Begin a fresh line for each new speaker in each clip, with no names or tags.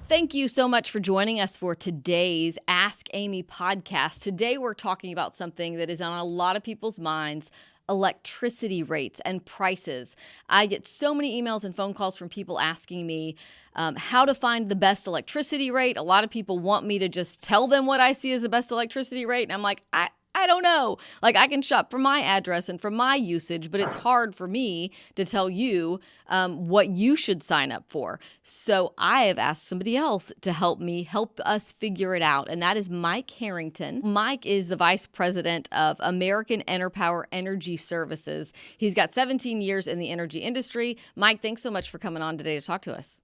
Thank you so much for joining us for today's Ask Amy podcast. Today, we're talking about something that is on a lot of people's minds: electricity rates and prices. I get so many emails and phone calls from people asking me how to find the best electricity rate. A lot of people want me to just tell them what I see as the best electricity rate. And I'm like, I don't know. Like, I can shop from my address and from my usage, but it's hard for me to tell you what you should sign up for. So I have asked somebody else to help us figure it out. And that is Mike Harrington. Mike is the vice president of American Enerpower Energy Services. He's got 17 years in the energy industry. Mike, thanks so much for coming on today to talk to us.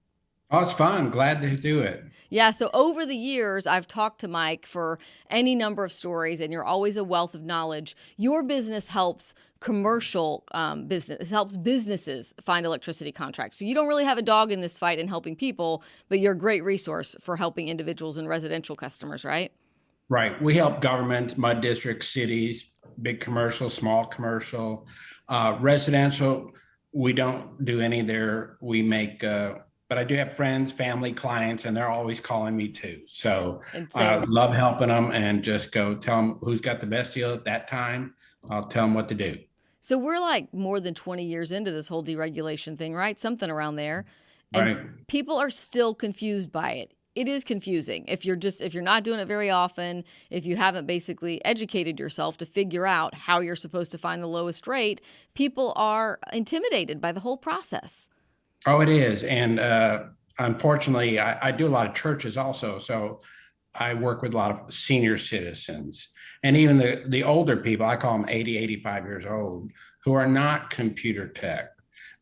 Oh, it's fun. Glad to do it.
Yeah, so over the years, I've talked to Mike for any number of stories, and you're always a wealth of knowledge. Your business helps businesses find electricity contracts. So you don't really have a dog in this fight in helping people, but you're a great resource for helping individuals and residential customers, right?
Right. We help government, mud districts, cities, big commercial, small commercial, residential. We don't do any there. We make, but I do have friends, family, clients, and they're always calling me too. So I love helping them and just go tell them who's got the best deal at that time. I'll tell them what to do.
So we're like more than 20 years into this whole deregulation thing, right? Something around there. And
Right.
people are still confused by it. It is confusing if you're not doing it very often, if you haven't basically educated yourself to figure out how you're supposed to find the lowest rate. People are intimidated by the whole process.
Oh, it is. And unfortunately, I do a lot of churches also. So I work with a lot of senior citizens and even the older people. I call them 80, 85 years old, who are not computer tech.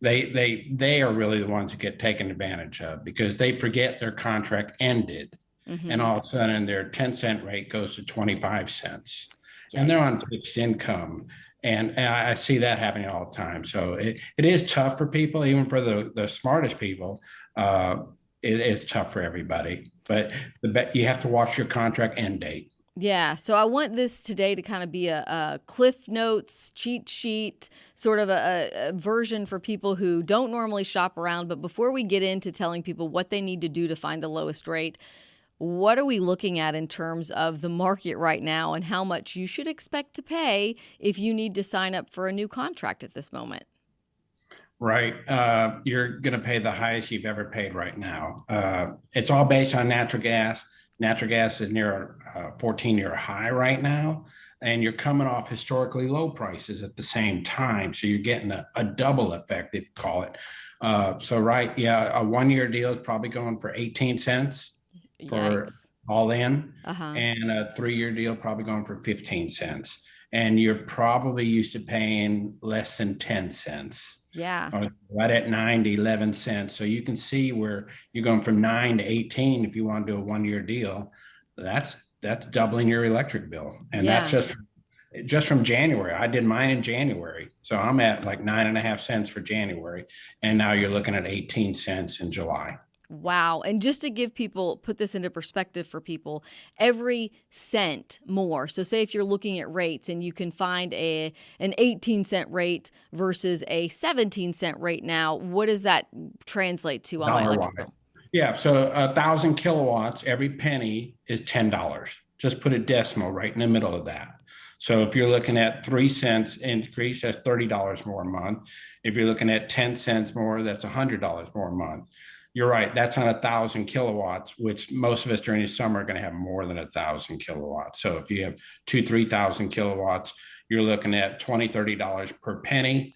They are really the ones who get taken advantage of because they forget their contract ended. And all of a sudden their 10-cent rate goes to 25 cents. And they're on fixed income. And I see that happening all the time. So it is tough for people, even for the smartest people. It's tough for everybody. But you have to watch your contract end date.
Yeah, so I want this today to kind of be a Cliff Notes cheat sheet, sort of a version for people who don't normally shop around. But before we get into telling people what they need to do to find the lowest rate, what are we looking at in terms of the market right now and how much you should expect to pay if you need to sign up for a new contract at this moment?
Right. You're going to pay the highest you've ever paid right now. It's all based on natural gas. Natural gas is near a 14-year high right now, and you're coming off historically low prices at the same time. So you're getting a double effect, if you call it. A 1-year deal is probably going for 18 cents for all in, and a 3-year deal probably going for 15 cents. And you're probably used to paying less than 10 cents.
Yeah.
Right at 9 to 11 cents. So you can see where you're going from 9 to 18 if you want to do a 1-year deal. That's doubling your electric bill. And that's just from January. I did mine in January. So I'm at like 9.5 cents for January. And now you're looking at 18 cents in July.
Wow. And just to put this into perspective for people, every cent more. So say if you're looking at rates and you can find an 18-cent rate versus a 17-cent rate now, what does that translate to on my electric bill?
Yeah. So 1,000 kilowatts, every penny is $10. Just put a decimal right in the middle of that. So if you're looking at 3 cents increase, that's $30 more a month. If you're looking at 10 cents more, that's $100 more a month. You're right. That's on 1,000 kilowatts, which most of us during the summer are going to have more than 1,000 kilowatts. So if you have 3,000 kilowatts, you're looking at $20, $30 per penny.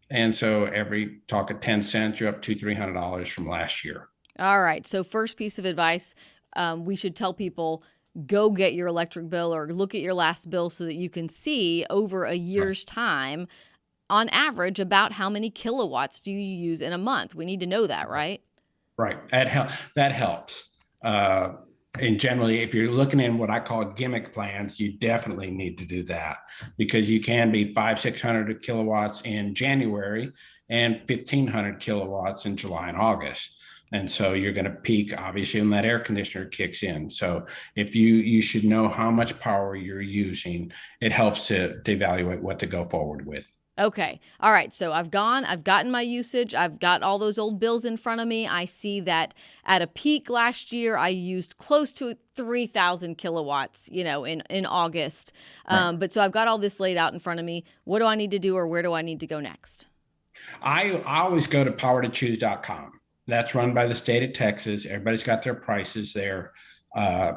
And so every talk of 10 cents, you're up $200-$300 from last year.
All right. So first piece of advice, we should tell people, go get your electric bill or look at your last bill so that you can see over a year's time, on average, about how many kilowatts do you use in a month. We need to know that, right?
Right. That helps. And generally, if you're looking in what I call gimmick plans, you definitely need to do that because you can be 500-600 kilowatts in January and 1,500 kilowatts in July and August. And so you're going to peak, obviously, when that air conditioner kicks in. So if you should know how much power you're using, it helps to evaluate what to go forward with.
Okay. All right. So I've gotten my usage. I've got all those old bills in front of me. I see that at a peak last year, I used close to 3,000 kilowatts, in August.
Right.
But so I've got all this laid out in front of me. What do I need to do, or where do I need to go next?
I always go to powertochoose.com. That's run by the state of Texas. Everybody's got their prices there.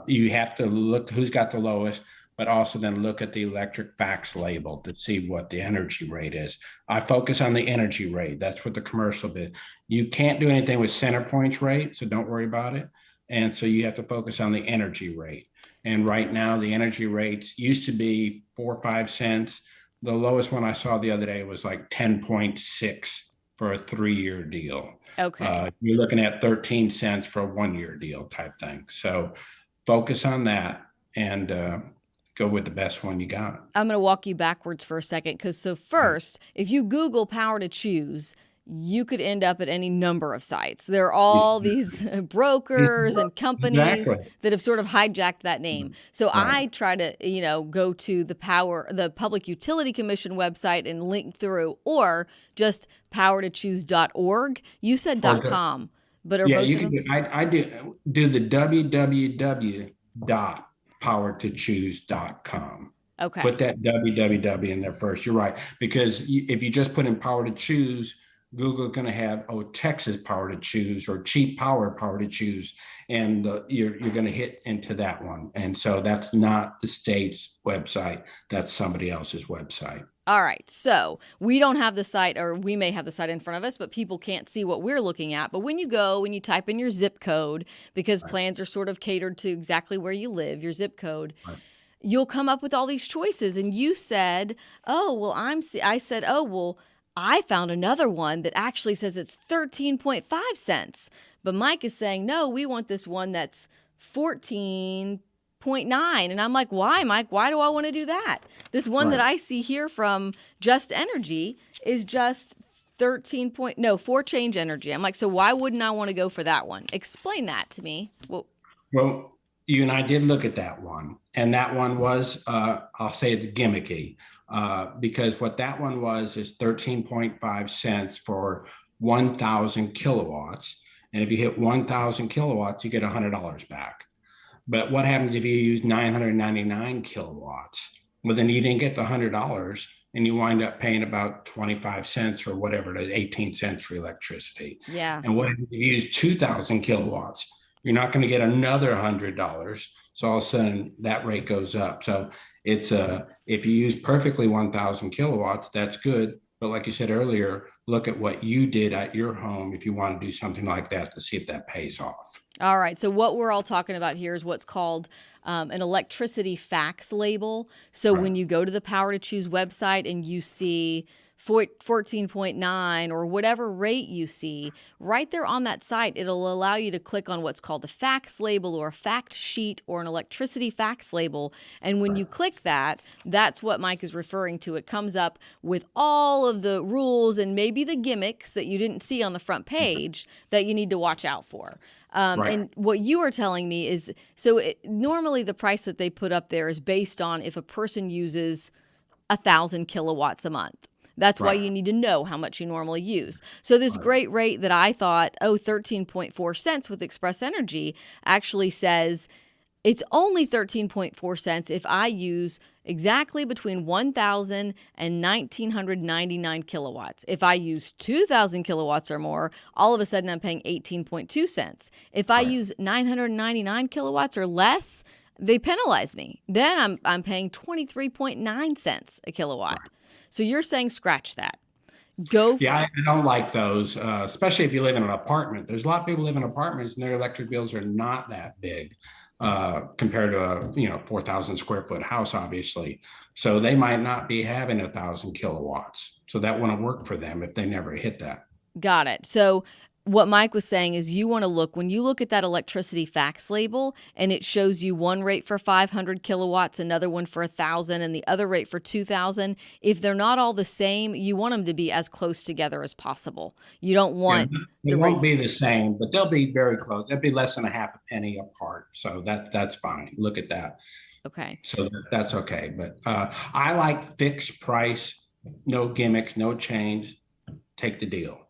You have to look who's got the lowest, but also then look at the electric facts label to see what the energy rate is. I focus on the energy rate. That's what the commercial bid. You can't do anything with CenterPoint's rate, so don't worry about it. And so you have to focus on the energy rate. And right now, the energy rates used to be 4 or 5 cents. The lowest one I saw the other day was like 10.6 for a 3-year deal.
Okay.
You're looking at 13 cents for a 1-year deal type thing. So focus on that and go with the best one you got.
I'm going to walk you backwards for a second first, if you Google power to choose, you could end up at any number of sites. There are all these brokers and companies
Exactly.
that have sort of hijacked that name. So
Right.
I try to, go to the Public Utility Commission website and link through, or just powertochoose.org. You said
Or
.com, but are
yeah,
both
you
of
can
them?
I do the www.powertochoose.com.
Okay.
Put that www in there first. You're right. Because if you just put in power to choose, Google's going to have, Texas power to choose or cheap power to choose. And you're going to hit into that one. And so that's not the state's website. That's somebody else's website.
All right. So we don't have the site, or we may have the site in front of us, but people can't see what we're looking at. But when you go and you type in your zip code, because
Right.
plans are sort of catered to exactly where you live, your zip code,
Right.
you'll come up with all these choices. And you said, oh, well, I said, oh, well, I found another one that actually says it's 13.5 cents. But Mike is saying, no, we want this one that's 14.9. And I'm like, why, Mike? Why do I want to do that? This one that
Right.
I see here from Just Energy is just 4 change energy. I'm like, so why wouldn't I want to go for that one? Explain that to me. Well,
Well, you and I did look at that one, and that one was, I'll say it's gimmicky, because what that one was is 13.5 cents for 1,000 kilowatts. And if you hit 1,000 kilowatts, you get $100 back. But what happens if you use 999 kilowatts? Well, then you didn't get the $100 and you wind up paying about 25 cents or whatever it is, 18 cents for electricity.
yeah.
And what if you use 2,000 kilowatts? You're not going to get another $100. So all of a sudden that rate goes up. So it's if you use perfectly 1,000 kilowatts, that's good. But like you said earlier, look at what you did at your home if you want to do something like that to see if that pays off.
All right. So what we're all talking about here is what's called an electricity facts label. So
Right.
when you go to the Power to Choose website and you see 14.9 or whatever rate you see, right there on that site, it'll allow you to click on what's called a facts label or a fact sheet or an electricity facts label. And when you click that, that's what Mike is referring to. It comes up with all of the rules and maybe the gimmicks that you didn't see on the front page that you need to watch out for.
Right.
And what you are telling me is, normally the price that they put up there is based on if a person uses 1,000 kilowatts a month. That's why
Right.
you need to know how much you normally use. So this great rate that I thought, 13.4 cents with Express Energy actually says it's only 13.4 cents if I use exactly between 1,000 and 1,999 kilowatts. If I use 2,000 kilowatts or more, all of a sudden I'm paying 18.2 cents. If I
Right.
use 999 kilowatts or less, they penalize me. Then I'm paying 23.9 cents a kilowatt. So you're saying scratch that. Go.
Yeah, I don't like those, especially if you live in an apartment. There's a lot of people live in apartments and their electric bills are not that big compared to a 4,000 square foot house, obviously. So they might not be having 1,000 kilowatts. So that wouldn't work for them if they never hit that.
Got it. So what Mike was saying is you want to look, when you look at that electricity facts label and it shows you one rate for 500 kilowatts, another one for 1,000, and the other rate for 2,000, if they're not all the same, you want them to be as close together as possible. You don't want
They
the
won't
rates.
be the same, but they'll be very close. They'll be less than a half a penny apart. So that's fine. Look at that.
Okay.
So that's okay. But I like fixed price no gimmicks, no change, take the deal.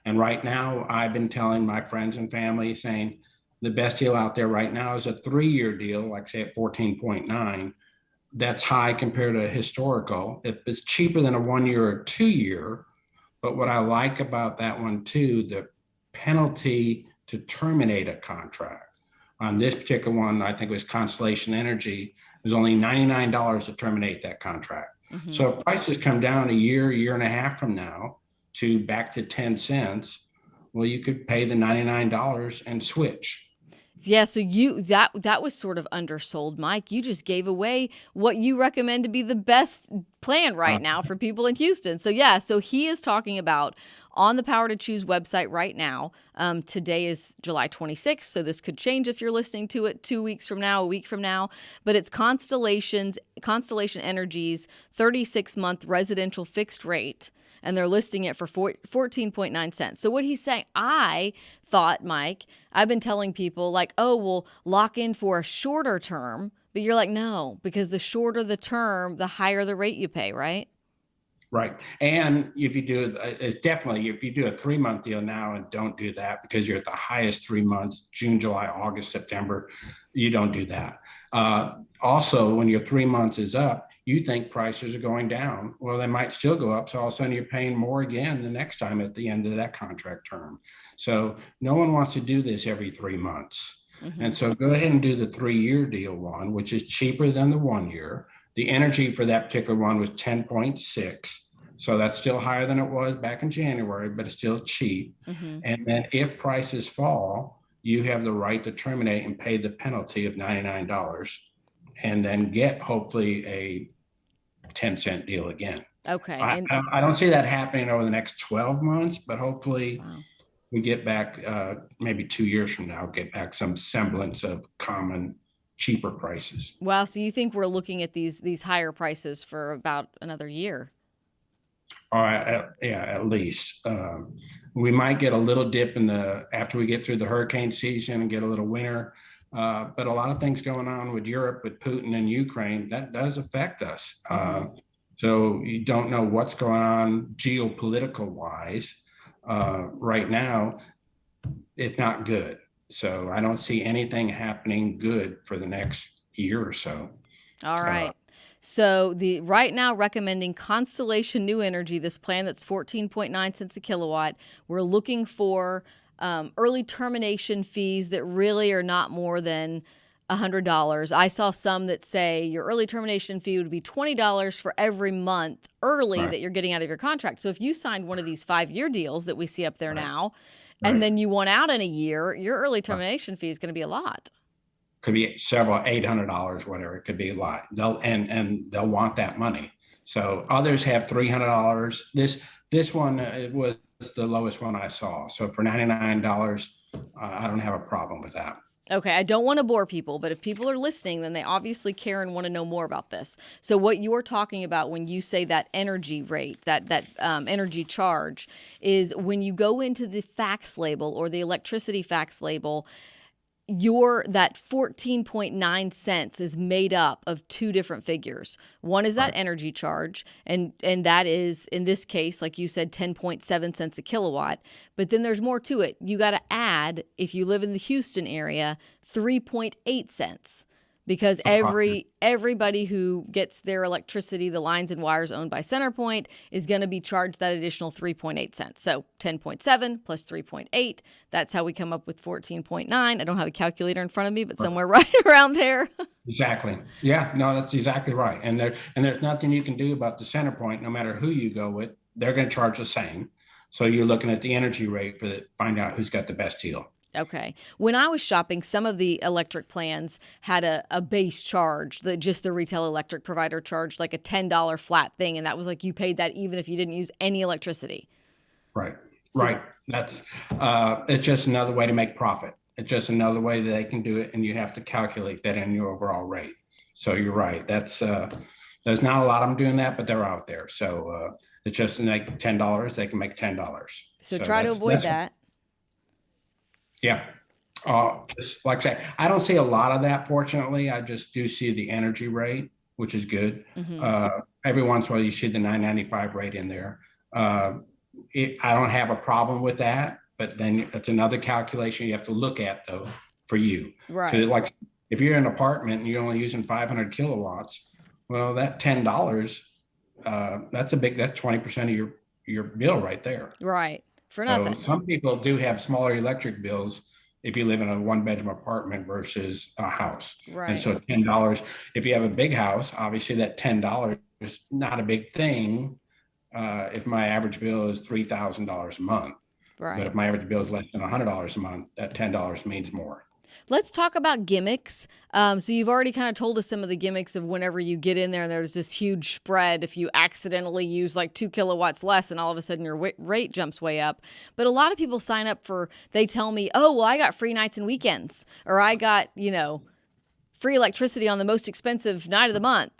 And right now, I've been telling my friends and family saying the best deal out there right now is a 3-year deal, like say at 14.9. That's high compared to historical. It's cheaper than a 1 year or 2 year. But what I like about that one too, the penalty to terminate a contract on this particular one, I think it was Constellation Energy, was only $99 to terminate that contract.
Mm-hmm.
So if prices come down a year and a half from now to back to 10 cents, well, you could pay the $99 and switch.
Yeah, so that was sort of undersold, Mike. You just gave away what you recommend to be the best plan right now for people in Houston. So yeah, so he is talking about on the Power to Choose website right now. Today is July 26th, so this could change if you're listening to it 2 weeks from now, a week from now. But it's Constellation Energy's 36-month residential fixed rate, and they're listing it for 14.9 cents. So what he's saying, I thought, Mike, I've been telling people like, oh, we'll lock in for a shorter term, but you're like, no, because the shorter the term, the higher the rate you pay, right?
Right. And if you do definitely, if you do a 3-month deal now and don't do that because you're at the highest 3 months, June, July, August, September, you don't do that. Also, when your 3 months is up, you think prices are going down. Well, they might still go up. So all of a sudden you're paying more again the next time at the end of that contract term. So no one wants to do this every 3 months. Mm-hmm. And so go ahead and do the 3-year deal one, which is cheaper than the 1 year. The energy for that particular one was 10.6. So that's still higher than it was back in January, but it's still cheap. Mm-hmm. And then if prices fall, you have the right to terminate and pay the penalty of $99 and then get hopefully a 10-cent deal again.
Okay.
I don't see that happening over the next 12 months, but hopefully we get back maybe 2 years from now, get back some semblance of common cheaper prices.
Wow. So you think we're looking at these higher prices for about another year?
At least. We might get a little dip after we get through the hurricane season and get a little winter. But a lot of things going on with Europe, with Putin and Ukraine, that does affect us. So you don't know what's going on geopolitical wise. Right now, it's not good. So I don't see anything happening good for the next year or so.
All right. So the right now recommending Constellation New Energy, this plan that's 14.9 cents a kilowatt. We're looking for early termination fees that really are not more than $100. I saw some that say your early termination fee would be $20 for every month early that you're getting out of your contract. So if you signed one of these 5-year deals that we see up there now, and then you want out in a year, your early termination fee is going to be a lot.
Could be several $800, whatever. It could be a lot. They'll want that money. So others have $300. This one was the lowest one I saw. So for $99, I don't have a problem with that.
Okay, I don't want to bore people, but if people are listening, then they obviously care and want to know more about this. So what you're talking about when you say that energy rate, that energy charge, is when you go into the fax label or the electricity fax label, that 14.9 cents is made up of two different figures. One is that energy charge, and that is, in this case, like you said, 10.7 cents a kilowatt. But then there's more to it. You got to add, if you live in the Houston area, 3.8 cents. Because everybody who gets their electricity, the lines and wires owned by CenterPoint, is going to be charged that additional 3.8 cents. So 10.7 plus 3.8, that's how we come up with 14.9. I don't have a calculator in front of me, but somewhere right around there.
Exactly. Yeah, no, that's exactly right. And there's nothing you can do about the CenterPoint, no matter who you go with, they're going to charge the same. So you're looking at the energy rate find out who's got the best deal.
Okay. When I was shopping, some of the electric plans had a base charge that just the retail electric provider charged like a $10 flat thing. And that was like you paid that even if you didn't use any electricity.
Right. Right. That's it's just another way to make profit. It's just another way that they can do it. And you have to calculate that in your overall rate. So you're right. There's not a lot of them doing that, but they're out there. So it's just like $10. They can make $10.
So try to avoid that.
Yeah. Just like I say, I don't see a lot of that, fortunately. I just do see the energy rate. which is good.
Mm-hmm.
Every once in a while, you see the 995 rate in there. Uh, I don't have a problem with that, but then that's another calculation you have to look at though for you. Because
Right.
like if you're in an apartment and you're only using 500 kilowatts, well, that $10, that's 20% of your bill right there.
Right. For
So
nothing.
some people do have smaller electric bills if you live in a one-bedroom apartment versus a house. And
Right.
so $10, if you have a big house, obviously that $10 is not a big thing. If my average bill is $3,000 a month, but if
Right.
my average bill is less than $100 a month, that $10 means more.
Let's talk about gimmicks. So you've already kind of told us some of the gimmicks of whenever you get in there and there's this huge spread if you accidentally use like 2 kilowatts less and all of a sudden your rate jumps way up. But a lot of people sign up for, they tell me, oh, well, I got free nights and weekends, or I got, free electricity on the most expensive night of the month.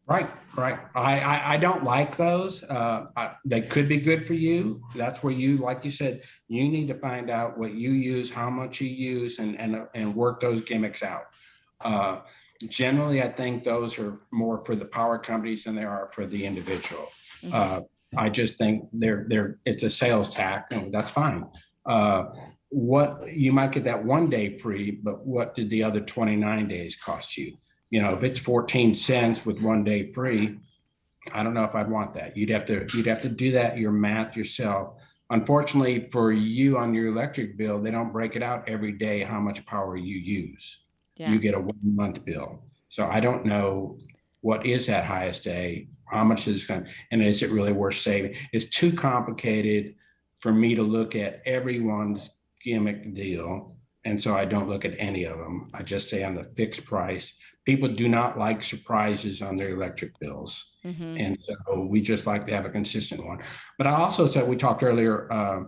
Right, right. I don't like those. They could be good for you. That's where you, like you said, you need to find out what you use, how much you use, and work those gimmicks out. Uh, Generally, I think those are more for the power companies than they are for the individual.
Mm-hmm.
I just think it's a sales tack, and that's fine. What you might get that 1 day free, but what did the other 29 days cost you? If it's 14 cents with 1 day free, I don't know if I'd want that. You'd have to do that, your math yourself. Unfortunately for you on your electric bill, they don't break it out every day how much power you use.
Yeah.
You get a 1 month bill. So I don't know what is that highest day, how much is going, and is it really worth saving? It's too complicated for me to look at everyone's gimmick deal. And so I don't look at any of them. I just say on the fixed price. People do not like surprises on their electric bills.
Mm-hmm.
And so we just like to have a consistent one. But I also said, we talked earlier,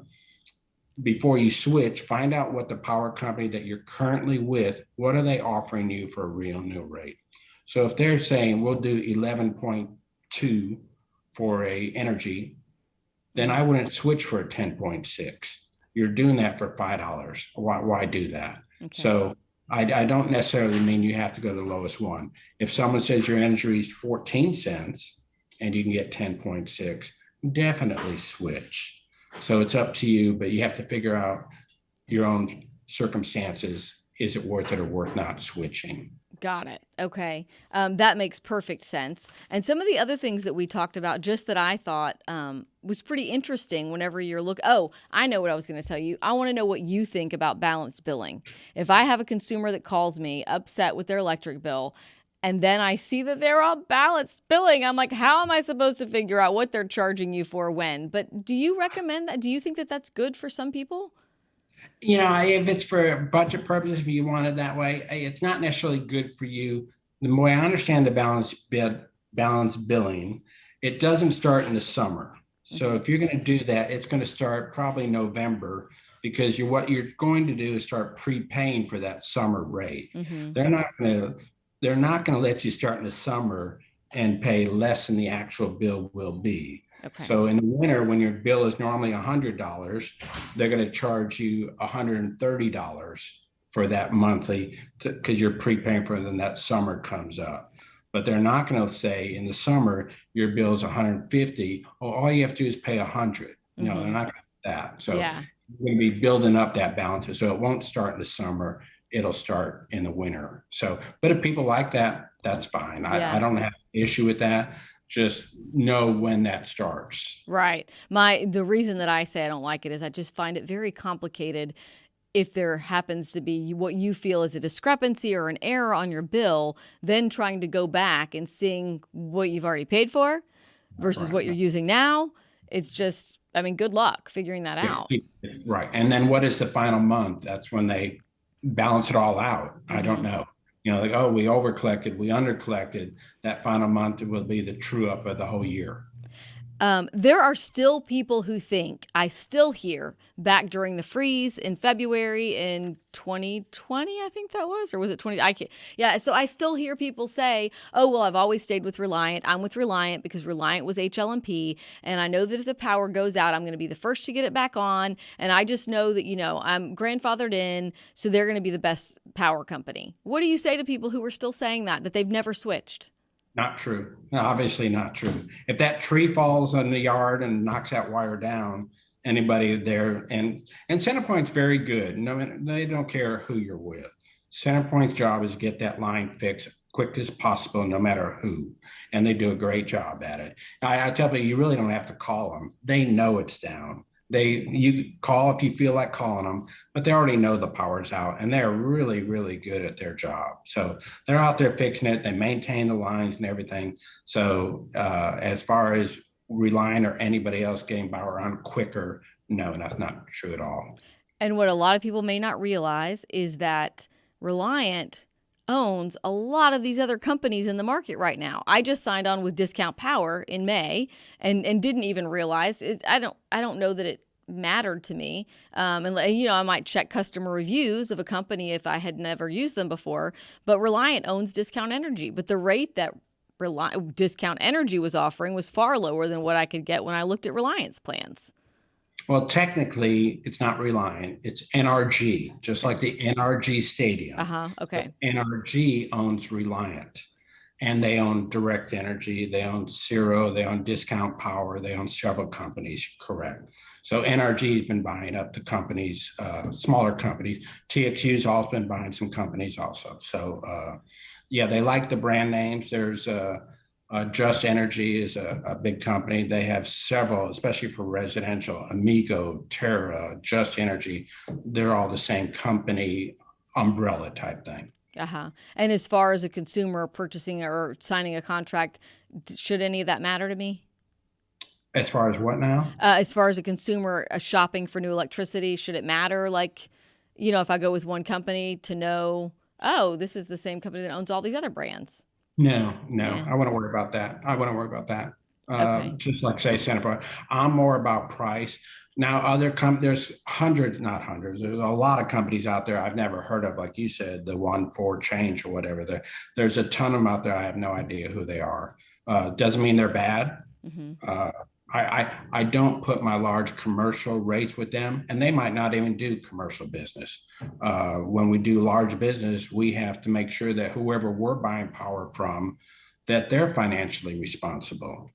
before you switch, find out what the power company that you're currently with, what are they offering you for a real new rate? So if they're saying we'll do 11.2 for a energy, then I wouldn't switch for a 10.6. You're doing that for $5. Why do that?
Okay.
So I don't necessarily mean you have to go to the lowest one. If someone says your energy is 14 cents and you can get 10.6, definitely switch. So it's up to you, but you have to figure out your own circumstances. Is it worth it or worth not switching?
Got it. Okay. That makes perfect sense. And some of the other things that we talked about, just that I thought was pretty interesting whenever you're I know what I was going to tell you. I want to know what you think about balanced billing. If I have a consumer that calls me upset with their electric bill, and then I see that they're on balanced billing, I'm like, how am I supposed to figure out what they're charging you for when? But do you recommend that? Do you think that that's good for some people?
If it's for budget purposes, if you want it that way, it's not necessarily good for you. The way I understand the balance billing, it doesn't start in the summer. So if you're going to do that, it's going to start probably November, because what you're going to do is start prepaying for that summer rate.
Mm-hmm.
They're not going to let you start in the summer and pay less than the actual bill will be.
Okay.
So in the winter, when your bill is normally $100, they're going to charge you $130 for that monthly, because you're prepaying for it, then that summer comes up. But they're not going to say in the summer your bill is $150. Well, all you have to do is pay $100. They're not going to do that. So
Yeah.
you're going to be building up that balance. So it won't start in the summer. It'll start in the winter. So, but if people like that, that's fine.
Yeah.
I don't have an issue with that. Just know when that starts.
Right. The reason that I say I don't like it is I just find it very complicated. If there happens to be what you feel is a discrepancy or an error on your bill, then trying to go back and seeing what you've already paid for versus what you're using now, it's just, good luck figuring that out.
Right. And then what is the final month? That's when they balance it all out. I don't know. We over collected, we under collected. That final month will be the true up of the whole year.
There are still people who think, I still hear back during the freeze in February in 2020, I think that was, or was it 20? So I still hear people say, oh, well, I've always stayed with Reliant. I'm with Reliant because Reliant was HLMP. And I know that if the power goes out, I'm going to be the first to get it back on. And I just know that, I'm grandfathered in, so they're going to be the best power company. What do you say to people who are still saying that they've never switched?
Not true. No, obviously not true. If that tree falls in the yard and knocks that wire down, anybody there, and CenterPoint's very good. No, they don't care who you're with. CenterPoint's job is get that line fixed quick as possible, no matter who, and they do a great job at it. I tell people, you really don't have to call them. They know it's down. You call if you feel like calling them, but they already know the power's out, and they're really, really good at their job. So they're out there fixing it. They maintain the lines and everything. So as far as Reliant or anybody else getting power on quicker, no, that's not true at all.
And what a lot of people may not realize is that Reliant owns a lot of these other companies in the market right now. I just signed on with Discount Power in May and didn't even realize it. I don't know that it mattered to me. And I might check customer reviews of a company if I had never used them before, but Reliant owns Discount Energy, but the rate that Discount Energy was offering was far lower than what I could get when I looked at Reliant's plans.
Well, technically, it's not Reliant. It's NRG, just like the NRG Stadium.
Okay.
NRG owns Reliant, and they own Direct Energy. They own Zero. They own Discount Power. They own several companies. Correct. So NRG has been buying up the companies, smaller companies. TXU's also been buying some companies also. So, yeah, they like the brand names. There's Just Energy is a big company. They have several, especially for residential, Amigo, Terra, Just Energy. They're all the same company umbrella type thing.
And as far as a consumer purchasing or signing a contract, should any of that matter to me?
As far as what now?
As far as a consumer shopping for new electricity, should it matter? Like, if I go with one company to know, oh, this is the same company that owns all these other brands.
No,
Yeah.
I wouldn't worry about that.
Okay.
Just like say Centerpoint, I'm more about price. Now, there's hundreds, not hundreds. There's a lot of companies out there I've never heard of, like you said, the 1-4 change or whatever. There's a ton of them out there. I have no idea who they are. Doesn't mean they're bad. I don't put my large commercial rates with them, and they might not even do commercial business. When we do large business, we have to make sure that whoever we're buying power from, that they're financially responsible,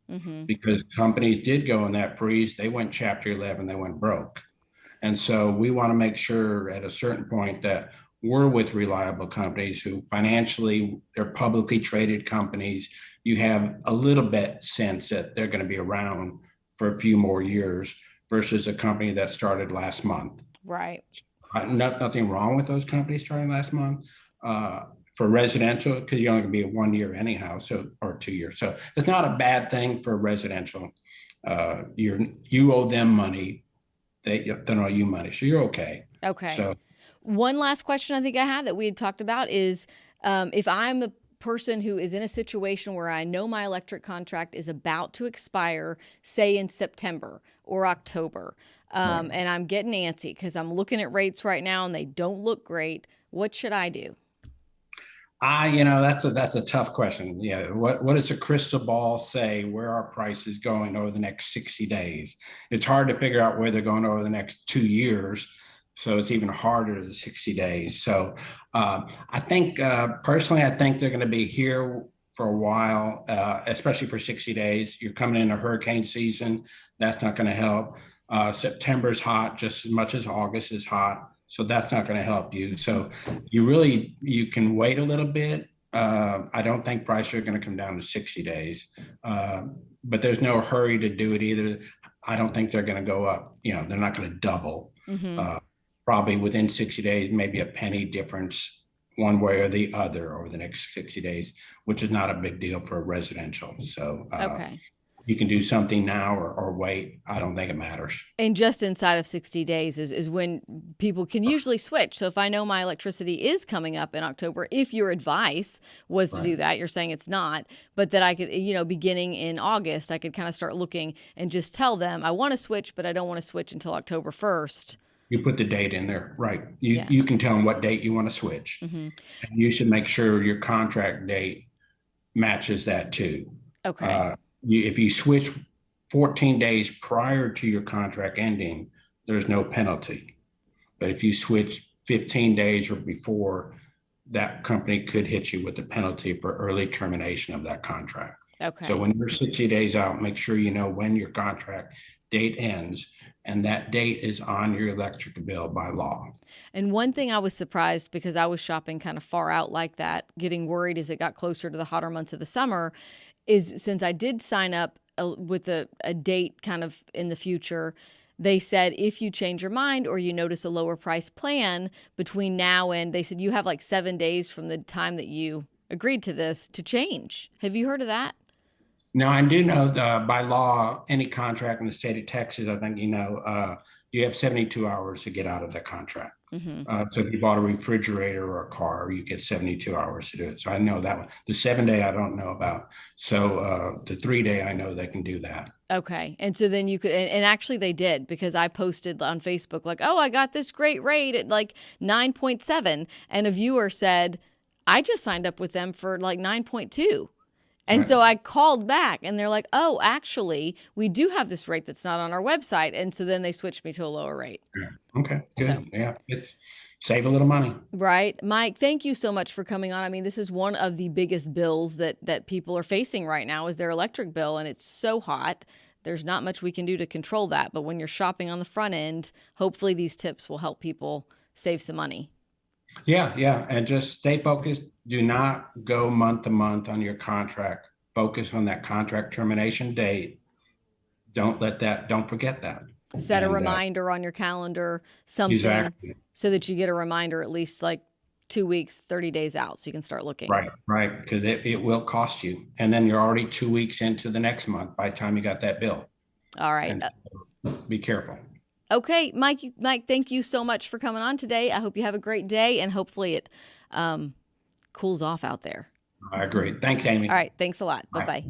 because companies did go in that freeze. They went Chapter 11, they went broke. And so we want to make sure at a certain point that we're with reliable companies who financially, they're publicly traded companies. You have a little bit sense that they're going to be around for a few more years versus a company that started last month.
Right.
Nothing wrong with those companies starting last month. For residential, because you're only going to be 1 year anyhow, or 2 years. So it's not a bad thing for residential. You owe them money, they don't owe you money, so you're okay.
Okay.
So
one last question I think I had that we had talked about is if I'm a person who is in a situation where I know my electric contract is about to expire, say in September or October, and I'm getting antsy because I'm looking at rates right now and they don't look great, what should I do?
That's a tough question. Yeah. What does a crystal ball say where our price is going over the next 60 days? It's hard to figure out where they're going over the next 2 years. So it's even harder than 60 days. So I think personally, I think they're going to be here for a while, especially for 60 days. You're coming into hurricane season. That's not going to help. September's hot just as much as August is hot. So that's not going to help you. So you can wait a little bit. I don't think prices are going to come down to 60 days, but there's no hurry to do it either. I don't think they're going to go up. They're not going to double. Probably within 60 days, maybe a penny difference one way or the other over the next 60 days, which is not a big deal for residential. So you can do something now or wait. I don't think it matters.
And just inside of 60 days is when people can usually switch. So if I know my electricity is coming up in October, if your advice was to do that, you're saying it's not, but that I could, beginning in August, I could kind of start looking and just tell them I want to switch, but I don't want to switch until October 1st.
You put the date in there, right? You can tell them what date you want to switch. And you should make sure your contract date matches that too.
Okay.
If you switch 14 days prior to your contract ending, there's no penalty. But if you switch 15 days or before, that company could hit you with a penalty for early termination of that contract.
Okay.
So when you're 60 days out, make sure you know when your contract date ends, and that date is on your electric bill by law.
And one thing I was surprised, because I was shopping kind of far out like that, getting worried as it got closer to the hotter months of the summer, is since I did sign up with a date kind of in the future, they said if you change your mind or you notice a lower price plan between now and, they said you have like 7 days from the time that you agreed to this to change. Have you heard of that?
Now, I do know by law, any contract in the state of Texas, I think, you have 72 hours to get out of that contract. So if you bought a refrigerator or a car, you get 72 hours to do it. So I know that one. The 7-day, I don't know about. So the 3-day, I know they can do that.
Okay. And so then you could, and actually they did, because I posted on Facebook like, oh, I got this great rate at like 9.7. And a viewer said, I just signed up with them for like 9.2. And so I called back and they're like, oh, actually, we do have this rate that's not on our website. And so then they switched me to a lower rate.
Yeah. Okay, good.
So,
yeah, it's save a little money.
Right. Mike, thank you so much for coming on. I mean, this is one of the biggest bills that people are facing right now, is their electric bill. And it's so hot. There's not much we can do to control that. But when you're shopping on the front end, hopefully these tips will help people save some money.
Yeah. And just stay focused. Do not go month to month on your contract. Focus on that contract termination date. Don't forget that.
Set a reminder on your calendar, something,
exactly.
So that you get a reminder at least like 2 weeks, 30 days out, so you can start looking.
Right. Because it will cost you. And then you're already 2 weeks into the next month by the time you got that bill.
All right.
And so be careful.
Okay, Mike, thank you so much for coming on today. I hope you have a great day, and hopefully it cools off out there.
I agree. Thanks, Amy.
All right. Thanks a lot. Bye-bye.